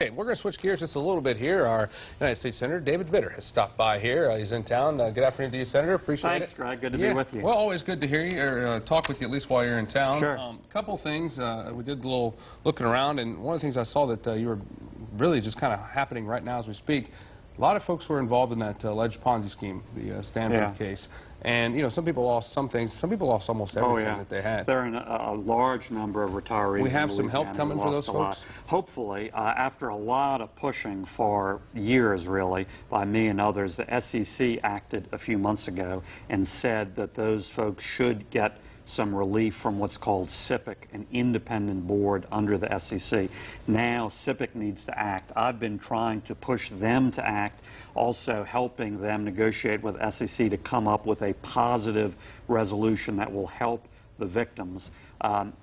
Okay, we're going to switch gears just a little bit here. Our United States Senator David Vitter has stopped by here. He's in town. Good afternoon to you, Senator. Appreciate it. Thanks, Greg. Good to be with you. Well, always good to hear you or talk with you at least while you're in town. Sure. A couple things. We did a little looking around, and one of the things I saw that you were really just kind of happening right now as we speak. A lot of folks were involved in that alleged Ponzi scheme, the Stanford case. And, you know, some people lost some things. Some people lost almost everything that they had. There are a large number of retirees. We have some help coming for those folks? Hopefully, after a lot of pushing for years, really, by me and others, the SEC acted a few months ago and said that those folks should get some relief from what's called SIPC, an independent board under the SEC. Now SIPC needs to act. I've been trying to push them to act, also helping them negotiate with SEC to come up with a positive resolution that will help the victims.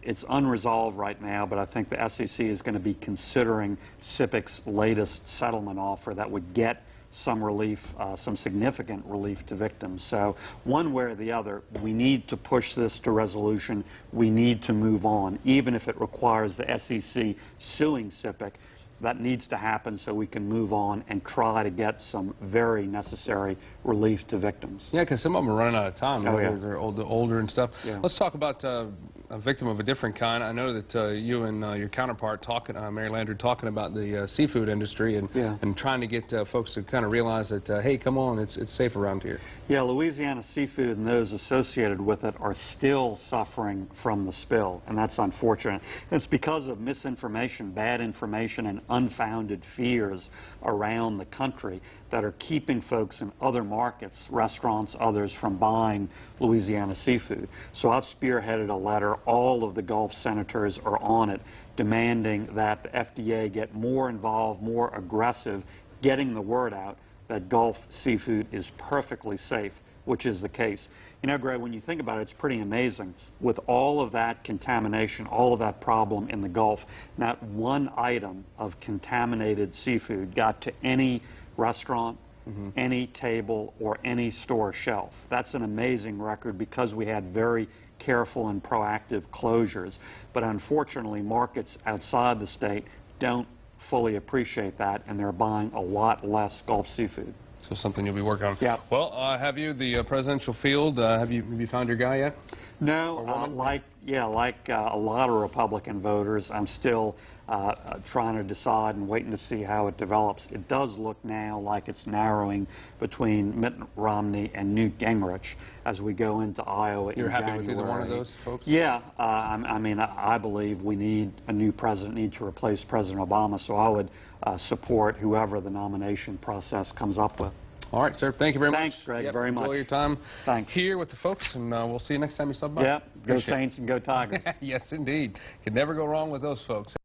It's unresolved right now, but I think the SEC is going to be considering SIPC's latest settlement offer that would get some relief, some significant relief to victims. So one way or the other, we need to push this to resolution. We need to move on, even if it requires the SEC suing SIPC. That needs to happen so we can move on and try to get some very necessary relief to victims. Yeah, because some of them are running out of time. They're older and stuff. Yeah. Let's talk about a victim of a different kind. I know that you and your counterpart, Mary Landry, talking about the seafood industry and trying to get folks to kind of realize that, hey, come on, it's safe around here. Yeah, Louisiana seafood and those associated with it are still suffering from the spill, and that's unfortunate. It's because of misinformation, bad information, and unfounded fears around the country that are keeping folks in other markets, restaurants, others, from buying Louisiana seafood. So I've spearheaded a letter. All of the Gulf senators are on it, demanding that the FDA get more involved, more aggressive, getting the word out that Gulf seafood is perfectly safe, which is the case. You know, Greg, when you think about it, it's pretty amazing. With all of that contamination, all of that problem in the Gulf, not one item of contaminated seafood got to any restaurant, any table, or any store shelf. That's an amazing record because we had very careful and proactive closures. But unfortunately, markets outside the state don't fully appreciate that, and they're buying a lot less Gulf seafood. So something you'll be working on. Yeah. Well, have you, the presidential field, have you found your guy yet? No, like a lot of Republican voters, I'm still trying to decide and waiting to see how it develops. It does look now like it's narrowing between Mitt Romney and Newt Gingrich as we go into Iowa. You're happy with either one of those folks? Yeah, I mean, I believe we need a new president, need to replace President Obama, so I would support whoever the nomination process comes up with. All right, sir. Thank you very much. Thanks, Greg, very much. Enjoy your time here with the folks, and we'll see you next time you stop by. Yeah, go Saints and go Tigers. Yes, indeed. Could never go wrong with those folks.